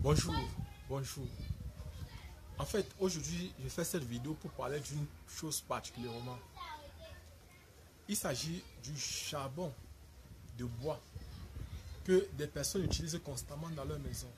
Bonjour, bonjour. En fait, aujourd'hui, je fais cette vidéo pour parler d'une chose particulièrement. Il s'agit du charbon de bois que des personnes utilisent constamment dans leur maison.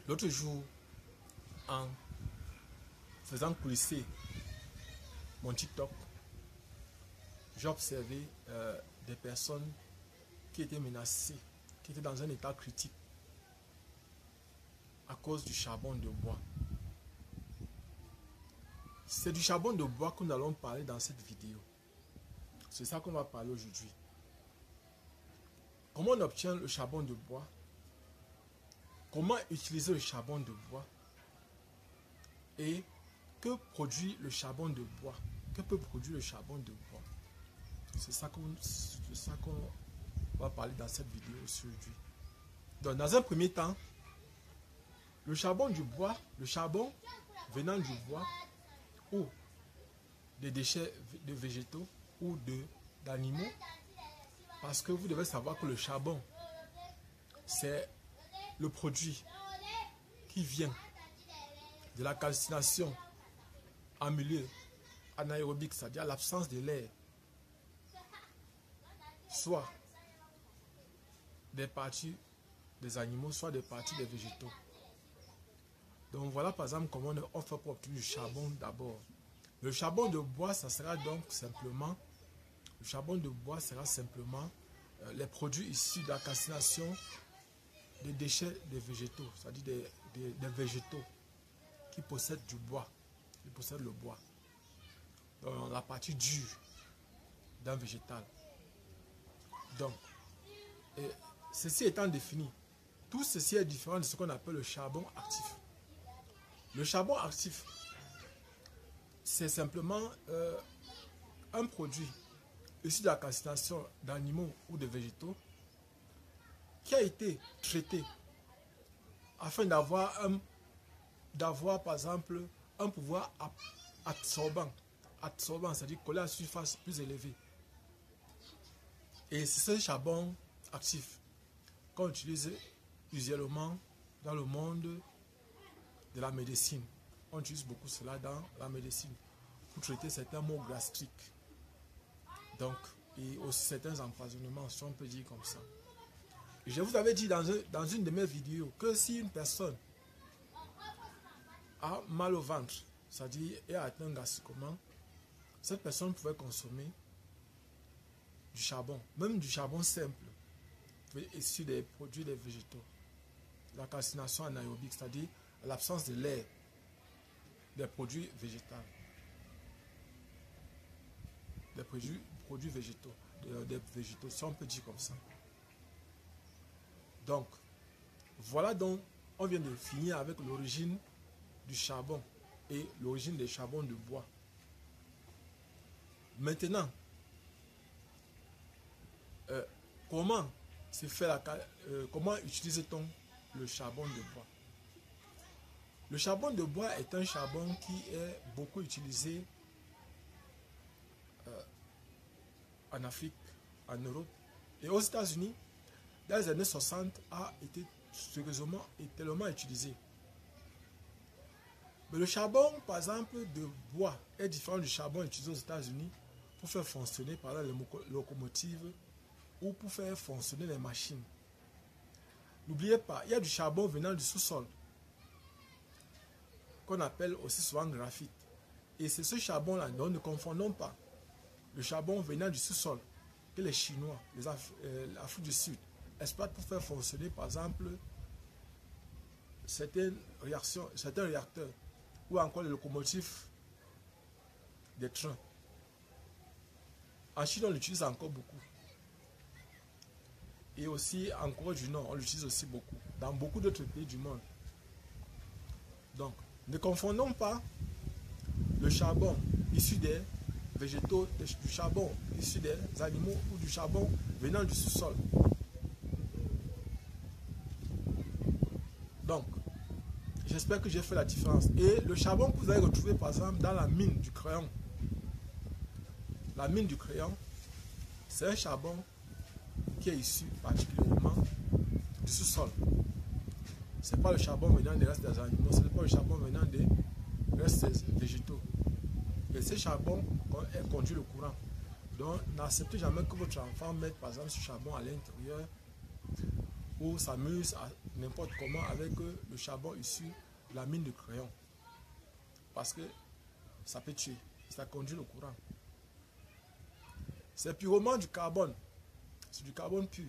L'autre jour, en faisant coulisser mon TikTok, j'ai observé des personnes qui étaient menacées, qui étaient dans un état critique à cause du charbon de bois. C'est du charbon de bois que nous allons parler dans cette vidéo. C'est ça qu'on va parler aujourd'hui. Comment on obtient le charbon de bois? Comment utiliser le charbon de bois? Et que produit le charbon de bois? Que peut produire le charbon de bois? C'est ça qu'on va parler dans cette vidéo aujourd'hui. Donc, dans un premier temps, le charbon du bois, le charbon venant du bois ou des déchets de végétaux ou d'animaux, parce que vous devez savoir que le charbon, c'est le produit qui vient de la calcination en milieu anaérobique, c'est-à-dire l'absence de l'air, soit des parties des animaux, soit des parties des végétaux. Donc voilà par exemple comment on fait pour obtenir du charbon d'abord. Le charbon de bois, ça sera donc simplement, le charbon de bois sera simplement les produits issus de la calcination des déchets des végétaux, c'est-à-dire des végétaux qui possèdent du bois, qui possèdent le bois. Donc la partie dure d'un végétal. Donc, ceci étant défini, tout ceci est différent de ce qu'on appelle le charbon actif. Le charbon actif, c'est simplement un produit issu de la calcination d'animaux ou de végétaux qui a été traité afin d'avoir par exemple un pouvoir absorbant, c'est-à-dire coller à la surface plus élevée. Et c'est ce charbon actif qu'on utilise usuellement dans le monde de la médecine. On utilise beaucoup cela dans la médecine pour traiter certains maux gastriques. Donc, et aussi certains empoisonnements, si on peut dire comme ça. Je vous avais dit dans une de mes vidéos que si une personne a mal au ventre, c'est-à-dire est atteint gastriquement, cette personne pouvait consommer du charbon, même du charbon simple, issu des produits des végétaux. La calcination anaérobique, c'est-à-dire l'absence de l'air des produits végétaux. Des produits végétaux, des végétaux, si on peut dire comme ça. Donc, voilà donc, on vient de finir avec l'origine du charbon et l'origine des charbons de bois. Maintenant, comment utilise-t-on le charbon de bois? Le charbon de bois est un charbon qui est beaucoup utilisé en Afrique, en Europe et aux États-Unis. Dans les années 60, a été sérieusement et tellement utilisé. Mais le charbon, par exemple, de bois est différent du charbon utilisé aux États-Unis pour faire fonctionner par exemple les locomotives ou pour faire fonctionner les machines. N'oubliez pas, il y a du charbon venant du sous-sol qu'on appelle aussi souvent graphite. Et c'est ce charbon-là, nous ne confondons pas le charbon venant du sous-sol que les Chinois, l'Afrique du Sud, exploitent pour faire fonctionner, par exemple, certains réacteurs ou encore les locomotives des trains. En Chine, on l'utilise encore beaucoup. Et aussi en Corée du Nord, on l'utilise aussi beaucoup. Dans beaucoup d'autres pays du monde. Donc, ne confondons pas le charbon issu des végétaux, du charbon issu des animaux ou du charbon venant du sous-sol. Donc, j'espère que j'ai fait la différence. Et le charbon que vous allez retrouver par exemple dans la mine du crayon. La mine du crayon, c'est un charbon qui est issu particulièrement du sous-sol. Ce n'est pas le charbon venant des restes des animaux, ce n'est pas le charbon venant des restes végétaux. Et ce charbon conduit le courant. Donc, n'acceptez jamais que votre enfant mette par exemple ce charbon à l'intérieur ou s'amuse n'importe comment avec le charbon issu de la mine de crayon. Parce que ça peut tuer, ça conduit le courant. C'est purement du carbone. C'est du carbone pur.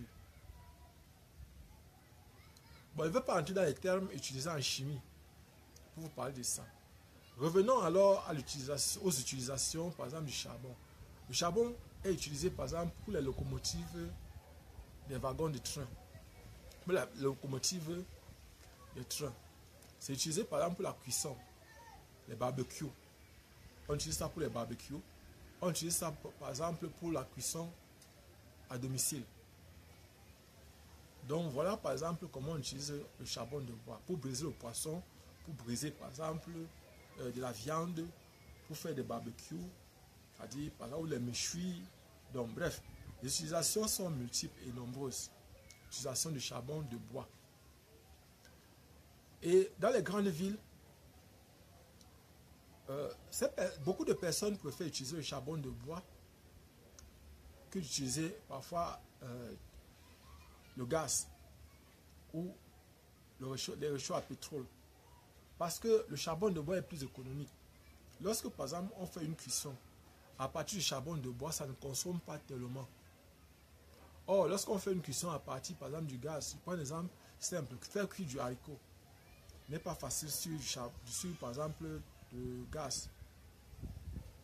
Bon, je ne veux pas entrer dans les termes utilisés en chimie pour vous parler de ça. Revenons alors à aux utilisations, par exemple, du charbon. Le charbon est utilisé, par exemple, pour les locomotives des wagons de train. Pour la locomotive de train. C'est utilisé, par exemple, pour la cuisson, les barbecues. On utilise ça pour les barbecues. On utilise ça, par exemple, pour la cuisson à domicile. Donc, voilà, par exemple, comment on utilise le charbon de bois. Pour briser le poisson, pour briser, par exemple, de la viande, pour faire des barbecues, c'est-à-dire, par exemple, les méchouis. Donc, bref, les utilisations sont multiples et nombreuses. L'utilisation du charbon de bois. Et dans les grandes villes, beaucoup de personnes préfèrent utiliser le charbon de bois que d'utiliser parfois le gaz ou les réchauds à pétrole. Parce que le charbon de bois est plus économique. Lorsque, par exemple, on fait une cuisson, à partir du charbon de bois, ça ne consomme pas tellement. Or, lorsqu'on fait une cuisson à partir, par exemple, du gaz, je prends un exemple simple, faire cuire du haricot n'est pas facile sur, par exemple, le gaz.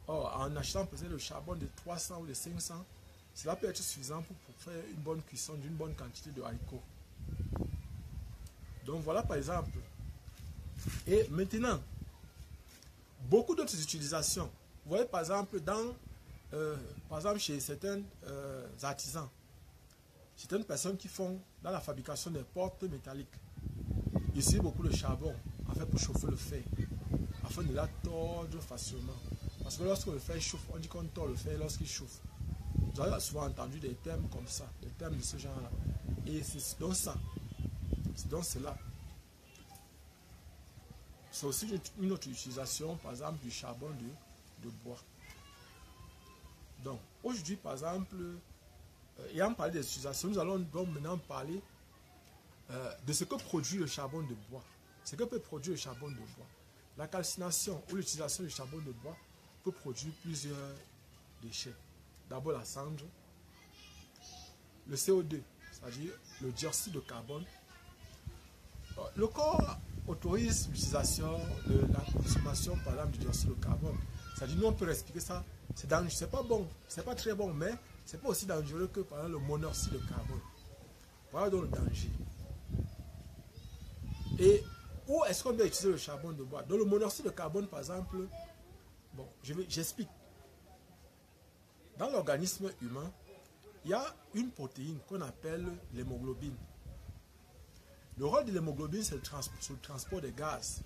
Or, en achetant peut-être le charbon de 300 ou de 500, cela peut être suffisant pour faire une bonne cuisson d'une bonne quantité de haricots. Donc voilà par exemple. Et maintenant, beaucoup d'autres utilisations. Vous voyez par exemple, chez certains artisans, certaines personnes qui font dans la fabrication des portes métalliques, ils utilisent beaucoup de charbon afin pour chauffer le fer, afin de la tordre facilement. Parce que lorsque le fer chauffe, on dit qu'on tord le fer lorsqu'il chauffe. Vous avez souvent entendu des termes comme ça, des termes de ce genre-là. Et c'est donc ça. C'est donc cela. C'est aussi une autre utilisation, par exemple, du charbon de bois. Donc, aujourd'hui, par exemple, ayant parlé des utilisations, nous allons donc maintenant parler de ce que produit le charbon de bois. Ce que peut produire le charbon de bois. La calcination ou l'utilisation du charbon de bois peut produire plusieurs déchets. D'abord la cendre, le CO2, c'est-à-dire le dioxyde de carbone. Le corps autorise l'utilisation de la consommation, par exemple, du dioxyde de carbone. C'est-à-dire, nous, on peut respirer ça. C'est pas bon, c'est pas très bon, mais c'est pas aussi dangereux que, par exemple, le monoxyde de carbone. Voilà donc le danger. Et où est-ce qu'on doit utiliser le charbon de bois? Dans le monoxyde de carbone, par exemple, bon, j'explique. Dans l'organisme humain, il y a une protéine qu'on appelle l'hémoglobine. Le rôle de l'hémoglobine, c'est le transport des gaz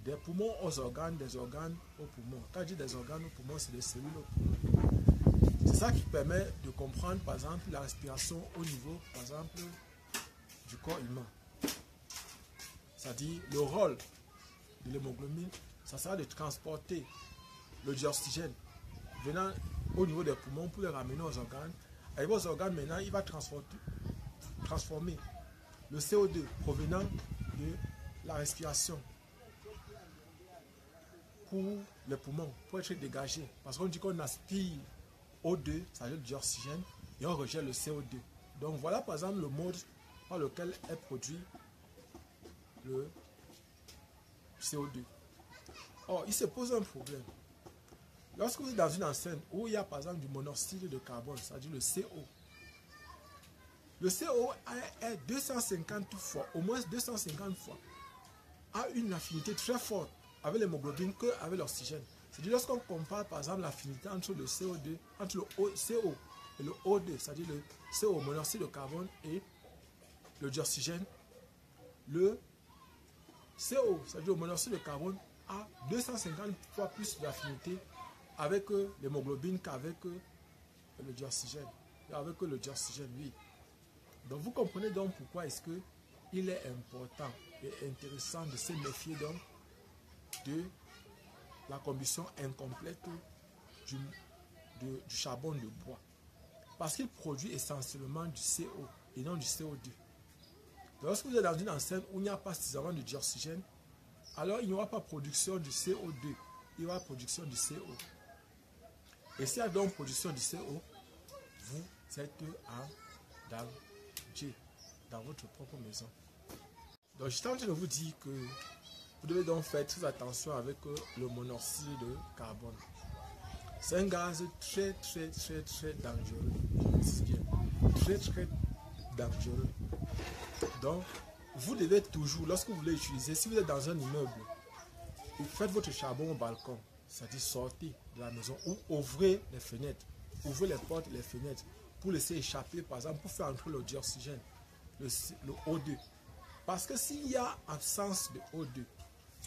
des poumons aux organes, des organes aux poumons. Quand je dis des organes aux poumons, c'est des cellules aux poumons. C'est ça qui permet de comprendre, par exemple, la respiration au niveau, par exemple, du corps humain. C'est-à-dire, le rôle de l'hémoglobine, ça sera de transporter le dioxygène venant au niveau des poumons pour les ramener aux organes. Avec vos organes, maintenant, il va transformer le CO2 provenant de la respiration pour les poumons, pour être dégagé. Parce qu'on dit qu'on aspire O2, c'est-à-dire le dioxygène, et on rejette le CO2. Donc voilà par exemple le mode par lequel est produit le CO2. Or, il se pose un problème. Lorsque vous êtes dans une enceinte où il y a par exemple du monoxyde de carbone, c'est-à-dire le CO, le CO est 250 fois, au moins 250 fois, a une affinité très forte avec l'hémoglobine qu'avec l'oxygène. C'est-à-dire lorsqu'on compare par exemple l'affinité entre le CO2, entre le CO et le O2, c'est-à-dire le CO, monoxyde de carbone, et le dioxygène, le CO, c'est-à-dire le monoxyde de carbone, a 250 fois plus d'affinité avec l'hémoglobine qu'avec le dioxygène. Avec le dioxygène, oui. Donc vous comprenez donc pourquoi est-ce que il est important et intéressant de se méfier donc de la combustion incomplète du charbon de bois. Parce qu'il produit essentiellement du CO et non du CO2. Lorsque vous êtes dans une enceinte où il n'y a pas suffisamment de dioxygène, alors il n'y aura pas production du CO2, il y aura production du CO. Et s'il y a donc production du CO, vous êtes en danger dans votre propre maison. Donc je suis en train de vous dire que vous devez donc faire très attention avec le monoxyde de carbone. C'est un gaz très dangereux. Très dangereux. Donc, vous devez toujours, lorsque vous voulez utiliser, si vous êtes dans un immeuble, faites votre charbon au balcon, c'est-à-dire sortez de la maison ou ouvrez les fenêtres, ouvrez les portes et les fenêtres pour laisser échapper, par exemple, pour faire entrer le dioxygène, le O2. Parce que s'il y a absence de O2,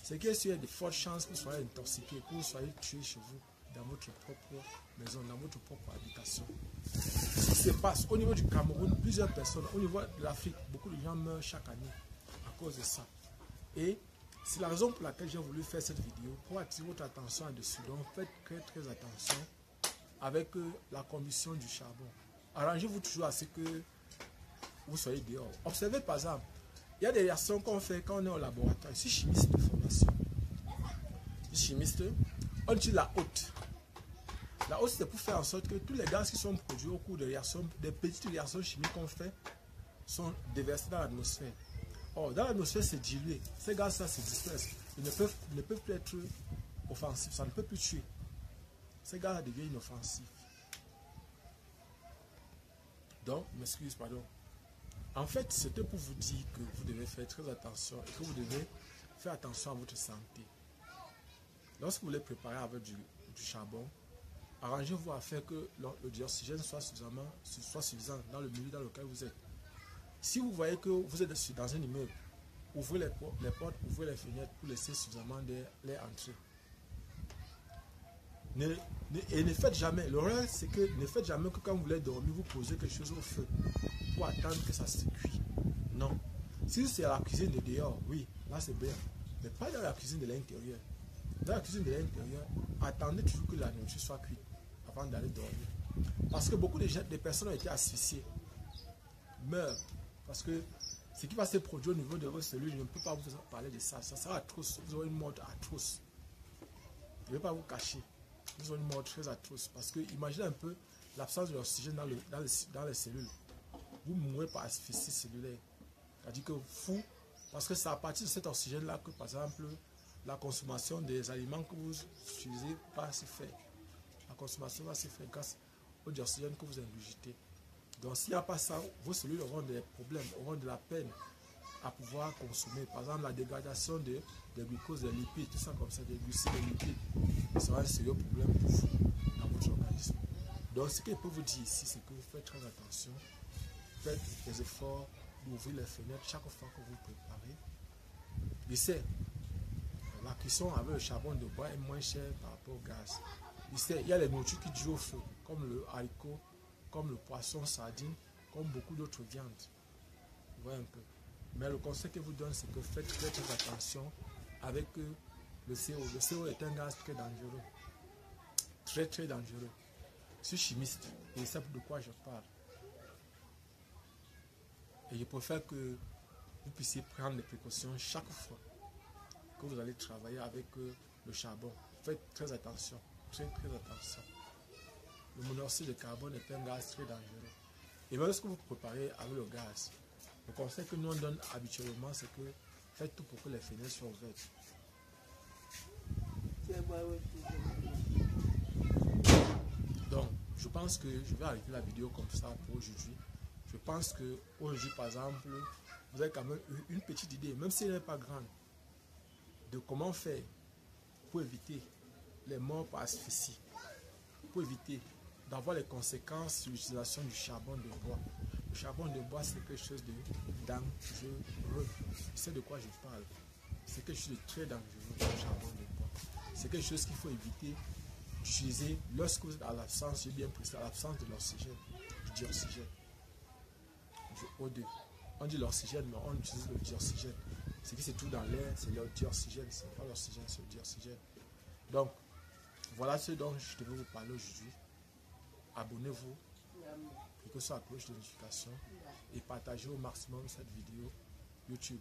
c'est qu'il y a de fortes chances que vous soyez intoxiqué, que vous soyez tué chez vous, dans votre propre maison, dans votre propre habitation. Ce qui se passe au niveau du Cameroun, plusieurs personnes, au niveau de l'Afrique, beaucoup de gens meurent chaque année à cause de ça. Et c'est la raison pour laquelle j'ai voulu faire cette vidéo, pour attirer votre attention là-dessus. Donc faites très attention avec la combustion du charbon. Arrangez-vous toujours à ce que vous soyez dehors. Observez par exemple, il y a des réactions qu'on fait quand on est au laboratoire. Je suis chimiste de formation. Je suis chimiste, on dit la haute. La haute, c'est pour faire en sorte que tous les gaz qui sont produits au cours de réactions, des petites réactions chimiques qu'on fait, sont déversés dans l'atmosphère. Or, dans l'atmosphère, c'est dilué. Ces gaz-là se dispersent. Ils ne peuvent plus être offensifs. Ça ne peut plus tuer. Ces gaz-là deviennent inoffensifs. Donc, m'excuse, pardon. En fait, c'était pour vous dire que vous devez faire très attention et que vous devez faire attention à votre santé. Lorsque vous voulez préparer avec du charbon, arrangez-vous à faire que le dioxygène soit suffisant dans le milieu dans lequel vous êtes. Si vous voyez que vous êtes dans un immeuble, ouvrez les portes, ouvrez les fenêtres pour laisser suffisamment d'air entrer. Et ne faites jamais, l'erreur c'est que ne faites jamais que quand vous voulez dormir, vous posez quelque chose au feu pour attendre que ça se cuise. Non. Si c'est la cuisine de dehors, oui, là c'est bien. Mais pas dans la cuisine de l'intérieur. Dans la cuisine de l'intérieur, attendez toujours que la nourriture soit cuite avant d'aller dormir. Parce que beaucoup de personnes ont été asphyxiées, meurent. Parce que ce qui va se produire au niveau de vos cellules, je ne peux pas vous parler de ça. Ça sera atroce. Vous aurez une mort atroce. Je ne vais pas vous cacher. Vous aurez une mort très atroce. Parce que imaginez un peu l'absence de l'oxygène dans les cellules. Vous mourrez par asphyxie cellulaire. C'est-à-dire que vous, parce que c'est à partir de cet oxygène-là que, par exemple, la consommation des aliments que vous utilisez va se faire. La consommation va se faire grâce au dioxygène que vous ingurgitez. Donc s'il n'y a pas ça, vos cellules auront des problèmes, auront de la peine à pouvoir consommer. Par exemple, la dégradation des glucoses, des lipides, tout ça comme ça, des glucides, des lipides, ça sera un sérieux problème pour vous dans votre organisme. Donc ce que je peux vous dire ici, c'est que vous faites très attention. Faites des efforts d'ouvrir les fenêtres chaque fois que vous préparez. Je sais, la cuisson avec le charbon de bois est moins chère par rapport au gaz. Je sais, il y a les nourritures qui durent au feu, comme le haricot, comme le poisson, sardine, comme beaucoup d'autres viandes. Vous voyez un peu. Mais le conseil que je vous donne, c'est que faites très attention avec le CO. Le CO est un gaz très dangereux. Très dangereux. Je suis chimiste et je sais de quoi je parle. Et je préfère que vous puissiez prendre des précautions chaque fois que vous allez travailler avec le charbon. Faites très attention. Très attention. Le monoxyde de carbone est un gaz très dangereux. Et même lorsque vous préparez avec le gaz, le conseil que nous on donne habituellement, c'est que faites tout pour que les fenêtres soient ouvertes. Donc, je pense que je vais arrêter la vidéo comme ça pour aujourd'hui. Je pense que aujourd'hui, par exemple, vous avez quand même une petite idée, même si elle n'est pas grande, de comment faire pour éviter les morts par asphyxie, pour éviter d'avoir les conséquences de l'utilisation du charbon de bois. Le charbon de bois, c'est quelque chose de dangereux. Je sais de quoi je parle. C'est quelque chose de très dangereux, le charbon de bois. C'est quelque chose qu'il faut éviter d'utiliser lorsque vous êtes à l'absence, j'ai bien précisé, à l'absence de l'oxygène, du dioxygène, du O2. On dit l'oxygène, mais on utilise le dioxygène. Ce qui se trouve dans l'air, c'est le dioxygène, c'est pas l'oxygène, c'est le dioxygène. Donc, voilà ce dont je devais vous parler aujourd'hui. Abonnez-vous, cliquez sur la cloche de notification et partagez au maximum cette vidéo YouTube.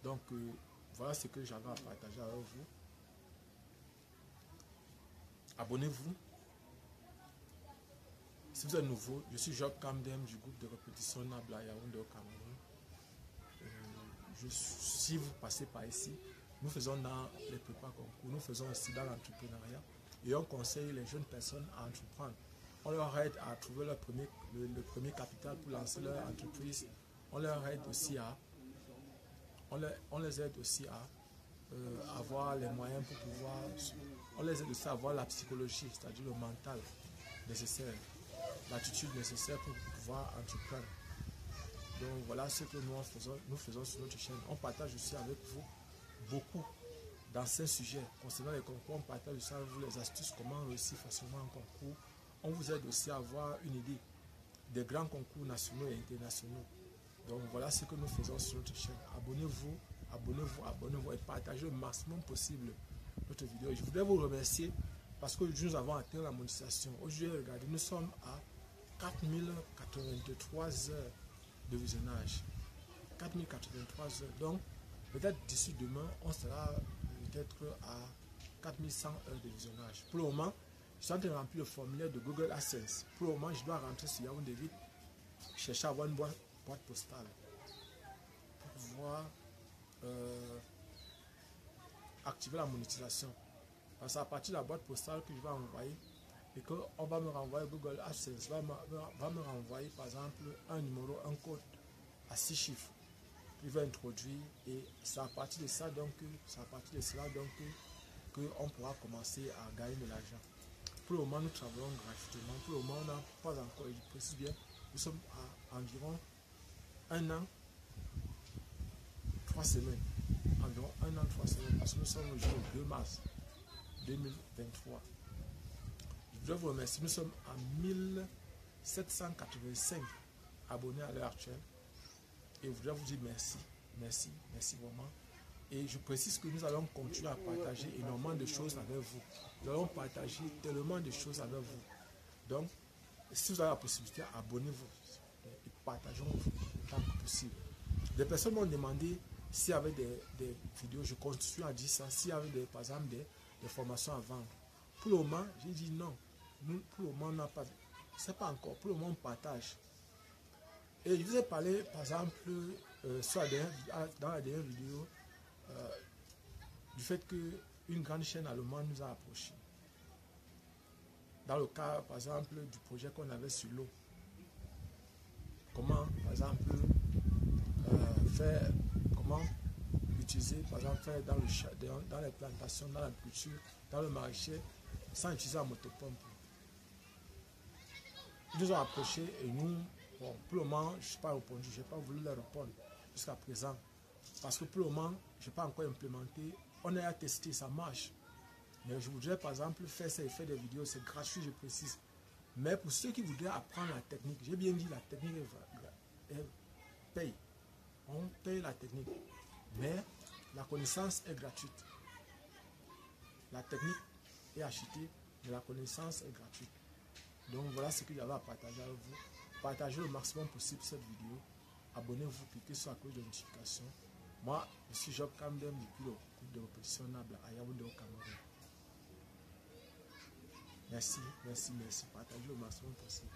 Donc, voilà ce que j'avais à partager avec vous. Abonnez-vous. Si vous êtes nouveau, je suis Job Kamdem du groupe de répétition Nabla Yaoundé au Cameroun. Si vous passez par ici, nous faisons dans les prépas concours, nous faisons aussi dans l'entrepreneuriat et on conseille les jeunes personnes à entreprendre. On leur aide à trouver le premier capital pour lancer leur entreprise. On leur aide aussi à on les aide aussi à avoir les moyens pour pouvoir, on les aide aussi à avoir la psychologie, c'est-à-dire le mental nécessaire, l'attitude nécessaire pour pouvoir entreprendre. Donc voilà ce que nous faisons sur notre chaîne. On partage aussi avec vous beaucoup d'anciens sujets concernant les concours. On partage aussi avec vous les astuces, comment réussir facilement un concours. On vous aide aussi à avoir une idée des grands concours nationaux et internationaux. Donc voilà ce que nous faisons sur notre chaîne. Abonnez-vous, abonnez-vous, abonnez-vous et partagez le maximum possible notre vidéo. Je voudrais vous remercier parce qu'aujourd'hui nous avons atteint la monétisation. Aujourd'hui, regardez, nous sommes à 4083 heures de visionnage. 4083 heures. Donc peut-être d'ici demain, on sera peut-être à 4100 heures de visionnage. Pour le moment, je suis en train de remplir le formulaire de Google AdSense. Pour le moment, je dois rentrer sur Yaoundé vite, chercher à avoir une boîte postale pour pouvoir activer la monétisation. Parce qu'à partir de la boîte postale que je vais envoyer et qu'on va me renvoyer, Google AdSense va me renvoyer par exemple un numéro, un code à 6 chiffres qu'il va introduire et c'est à partir de ça donc qu'on pourra commencer à gagner de l'argent. Pour le moment, nous travaillons gratuitement. Pour le moment, on n'a pas encore, je précise bien, nous sommes à environ 1 an, 3 semaines. Environ 1 an, 3 semaines, parce que nous sommes aujourd'hui au 2 mars 2023. Je voudrais vous remercier. Nous sommes à 1785 abonnés à l'heure actuelle. Et je voudrais vous dire merci. Merci, merci vraiment. Et je précise que nous allons continuer à partager énormément de choses avec vous. Nous allons partager tellement de choses avec vous. Donc, si vous avez la possibilité, abonnez-vous et partageons autant que possible. Des personnes m'ont demandé s'il y avait des vidéos, je continue à dire ça, s'il y avait par exemple des formations à vendre. Pour le moment, j'ai dit non. Nous, pour le moment, on n'a pas, c'est pas encore. Pour le moment, on partage. Et je vous ai parlé, par exemple, dans la dernière vidéo, du fait qu'une grande chaîne allemande nous a approchés. Dans le cas, par exemple, du projet qu'on avait sur l'eau. Comment, par exemple, comment utiliser, par exemple, faire dans les plantations, dans l'agriculture, dans le maraîcher, sans utiliser la motopompe. Ils nous ont approchés et nous, bon, pour le moment, je n'ai pas répondu, je n'ai pas voulu leur répondre jusqu'à présent. Parce que pour le moment, je n'ai pas encore implémenté. On a testé, ça marche. Mais je voudrais par exemple faire ça et faire des vidéos, c'est gratuit, je précise. Mais pour ceux qui voudraient apprendre la technique, j'ai bien dit la technique elle paye. On paye la technique. Mais la connaissance est gratuite. La technique est achetée, mais la connaissance est gratuite. Donc voilà ce que j'avais à partager avec vous. Partagez le maximum possible cette vidéo. Abonnez-vous, cliquez sur la cloche de notification. Moi, je suis Job Kamdem depuis le groupe de répétition Nabla à Yaoundé au Cameroun. Merci, merci, merci. Partagez le maximum possible.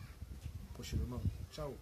Prochainement. Ciao.